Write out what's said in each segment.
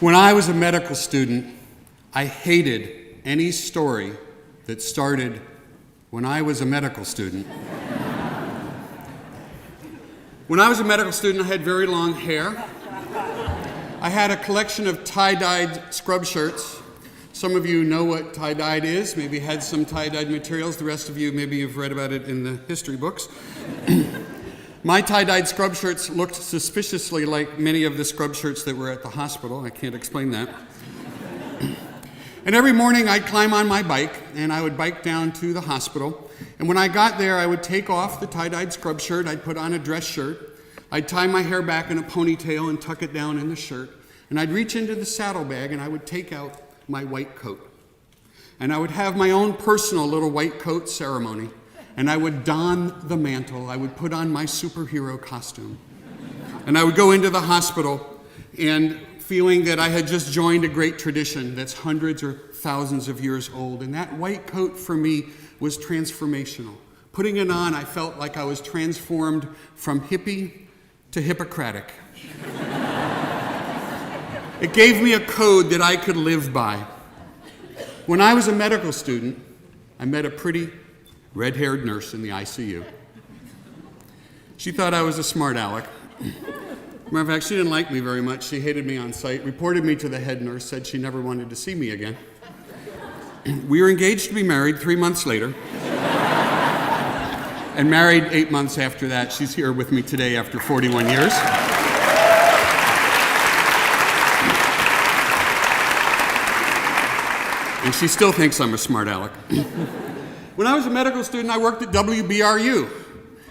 When I was a medical student, I hated any story that started when I was a medical student. When I was a medical student, I had very long hair. I had a collection of tie-dyed scrub shirts. Some of you know what tie-dyed is, maybe had some tie-dyed materials. The rest of you, maybe you've read about it in the history books. My tie-dyed scrub shirts looked suspiciously like many of the scrub shirts that were at the hospital. I can't explain that. And every morning I'd climb on my bike and I would bike down to the hospital. And when I got there, I would take off the tie-dyed scrub shirt, I'd put on a dress shirt, I'd tie my hair back in a ponytail and tuck it down in the shirt, and I'd reach into the saddlebag and I would take out my white coat. And I would have my own personal little white coat ceremony. And I would don the mantle, I would put on my superhero costume. And I would go into the hospital and feeling that I had just joined a great tradition that's hundreds or thousands of years old. And that white coat for me was transformational. Putting it on, I felt like I was transformed from hippie to Hippocratic. It gave me a code that I could live by. When I was a medical student, I met a pretty red-haired nurse in the ICU. She thought I was a smart aleck. Matter of fact, she didn't like me very much. She hated me on site, reported me to the head nurse, said she never wanted to see me again. We were engaged to be married 3 months later, and married 8 months after that. She's here with me today after 41 years. And she still thinks I'm a smart aleck. When I was a medical student, I worked at WBRU.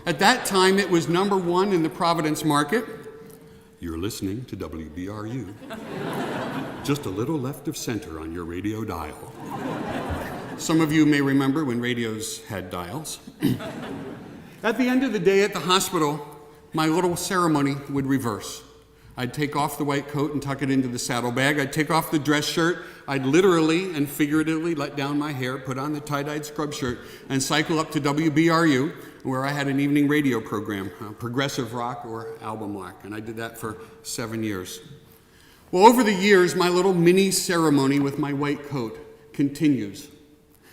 At that time, it was #1 in the Providence market. You're listening to WBRU. Just a little left of center on your radio dial. Some of you may remember when radios had dials. At the end of the day at the hospital, my little ceremony would reverse. I'd take off the white coat and tuck it into the saddlebag. I'd take off the dress shirt. I'd literally and figuratively let down my hair, put on the tie-dyed scrub shirt, and cycle up to WBRU, where I had an evening radio program, progressive rock or album rock, and I did that for 7 years. Well, over the years, my little mini ceremony with my white coat continues,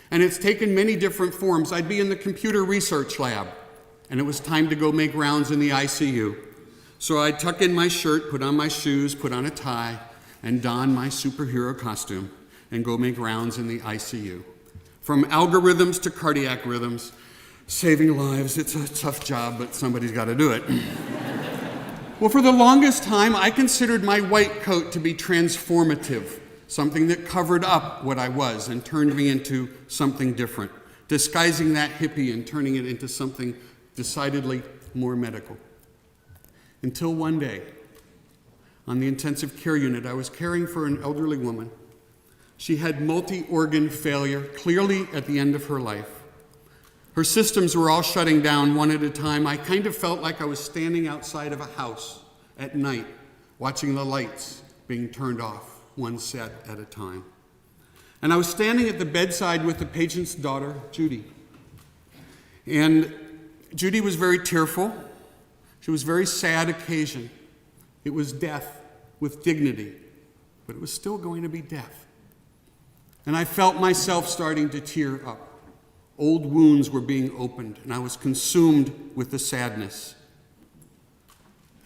and it's taken many different forms. I'd be in the computer research lab, and it was time to go make rounds in the ICU. So I'd tuck in my shirt, put on my shoes, put on a tie, and don my superhero costume and go make rounds in the ICU. From algorithms to cardiac rhythms, saving lives, it's a tough job, but somebody's got to do it. Well, for the longest time, I considered my white coat to be transformative, something that covered up what I was and turned me into something different, disguising that hippie and turning it into something decidedly more medical. Until one day, on the intensive care unit, I was caring for an elderly woman. She had multi-organ failure, clearly at the end of her life. Her systems were all shutting down one at a time. I kind of felt like I was standing outside of a house at night, watching the lights being turned off, one set at a time. And I was standing at the bedside with the patient's daughter, Judy. And Judy was very tearful. It was a very sad occasion. It was death with dignity, but it was still going to be death. And I felt myself starting to tear up. Old wounds were being opened, and I was consumed with the sadness.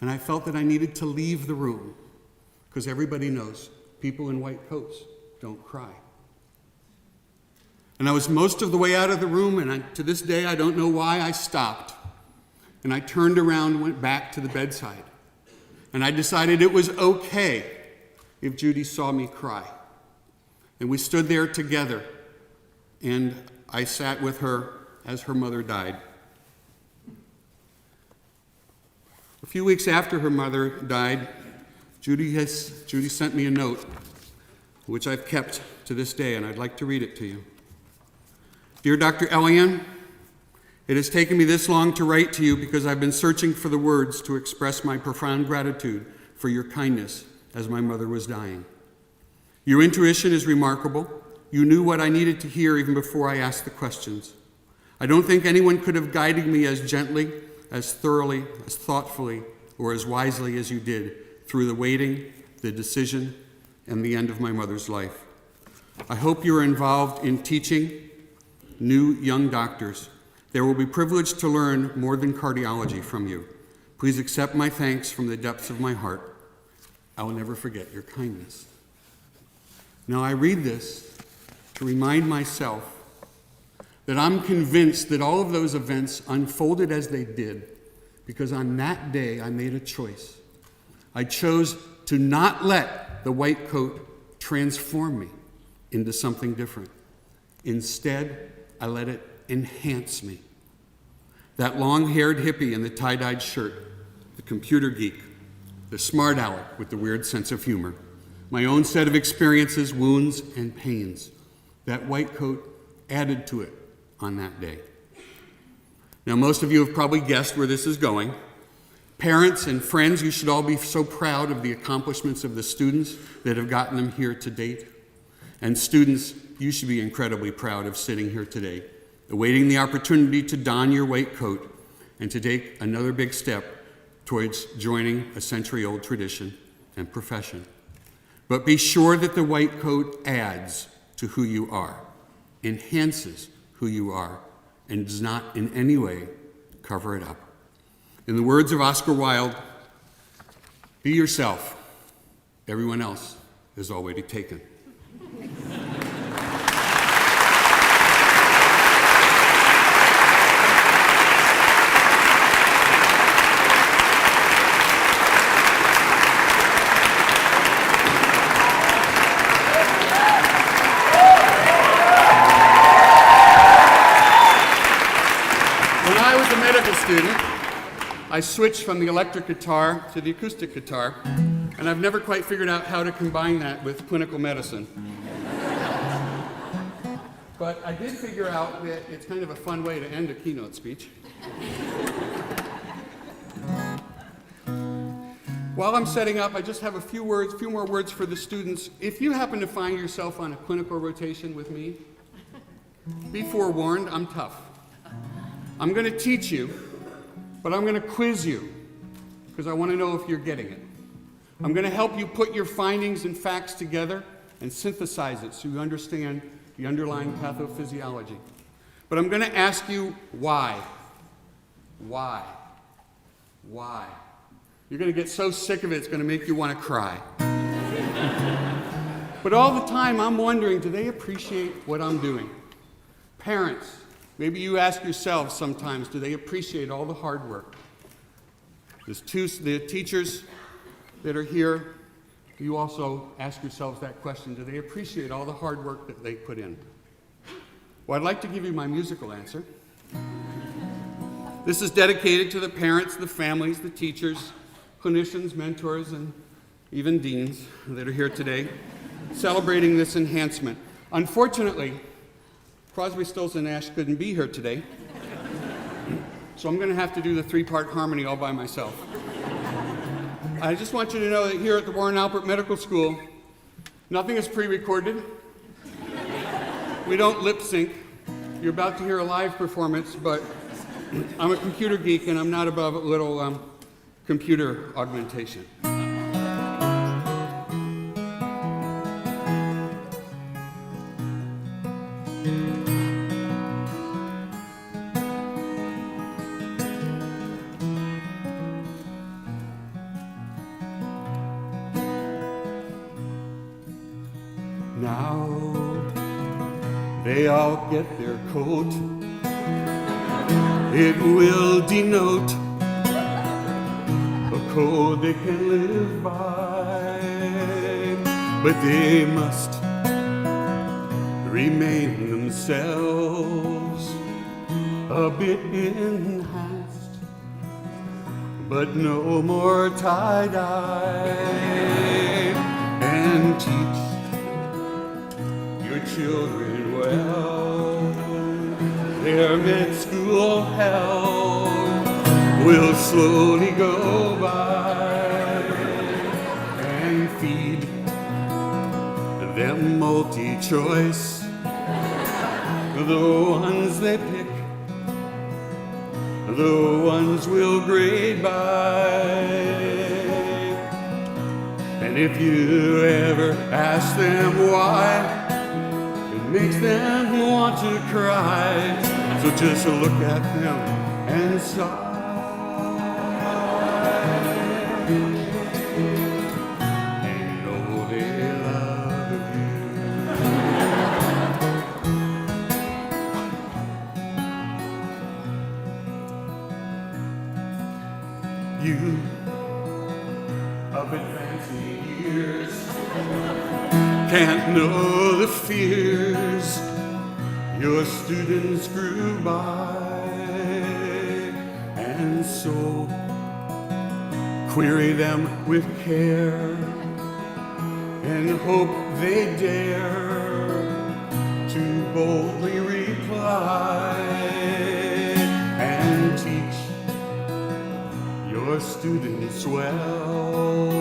And I felt that I needed to leave the room, because everybody knows people in white coats don't cry. And I was most of the way out of the room, and to this day I don't know why I stopped. And I turned around and went back to the bedside. And I decided it was okay if Judy saw me cry. And we stood there together, and I sat with her as her mother died. A few weeks after her mother died, Judy sent me a note, which I've kept to this day, and I'd like to read it to you. Dear Dr. Elion, it has taken me this long to write to you because I've been searching for the words to express my profound gratitude for your kindness as my mother was dying. Your intuition is remarkable. You knew what I needed to hear even before I asked the questions. I don't think anyone could have guided me as gently, as thoroughly, as thoughtfully, or as wisely as you did through the waiting, the decision, and the end of my mother's life. I hope you are involved in teaching new young doctors. They will be privileged to learn more than cardiology from you. Please accept my thanks from the depths of my heart. I will never forget your kindness. Now I read this to remind myself that I'm convinced that all of those events unfolded as they did because on that day I made a choice. I chose to not let the white coat transform me into something different. Instead, I let it enhance me. That long-haired hippie in the tie-dyed shirt, the computer geek, the smart aleck with the weird sense of humor, my own set of experiences, wounds, and pains. That white coat added to it on that day. Now, most of you have probably guessed where this is going. Parents and friends, you should all be so proud of the accomplishments of the students that have gotten them here to date. And students, you should be incredibly proud of sitting here today, awaiting the opportunity to don your white coat and to take another big step towards joining a century-old tradition and profession. But be sure that the white coat adds to who you are, enhances who you are, and does not in any way cover it up. In the words of Oscar Wilde, be yourself. Everyone else is already taken. Student, I switched from the electric guitar to the acoustic guitar, and I've never quite figured out how to combine that with clinical medicine. But I did figure out that it's kind of a fun way to end a keynote speech. While I'm setting up, I just have a few more words for the students. If you happen to find yourself on a clinical rotation with me, be forewarned, I'm tough. I'm going to teach you, but I'm going to quiz you because I want to know if you're getting it. I'm going to help you put your findings and facts together and synthesize it so you understand the underlying pathophysiology. But I'm going to ask you why. Why? Why? You're going to get so sick of it, it's going to make you want to cry. But all the time, I'm wondering, do they appreciate what I'm doing? Parents, maybe you ask yourselves sometimes, do they appreciate all the hard work? The teachers that are here, you also ask yourselves that question, do they appreciate all the hard work that they put in? Well, I'd like to give you my musical answer. This is dedicated to the parents, the families, the teachers, clinicians, mentors, and even deans that are here today, celebrating this enhancement. Unfortunately, Crosby, Stills, and Nash couldn't be here today, so I'm going to have to do the three-part harmony all by myself. I just want you to know that here at the Warren Alpert Medical School, nothing is pre-recorded. We don't lip sync. You're about to hear a live performance, but I'm a computer geek and I'm not above a little computer augmentation. Now they all get their coat. It will denote a code they can live by, but they must remain themselves, a bit enhanced, but no more tie-dye, and teach your children well. Their med-school hell will slowly go by, and feed them multi-choice, the ones they pick, the ones we'll grade by, and And if you ever ask them why, it makes them want to cry. So just look at them and sigh. And know they love you. You of advancing years can't know the fears your students grew by, and so query them with care and hope they dare to boldly reply and teach your students well.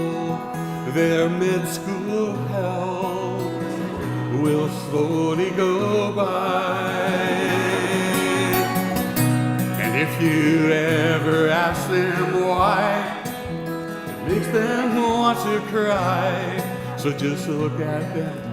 Their mid-school hell will slowly go by. And if you ever ask them why, it makes them want to cry. So just look at them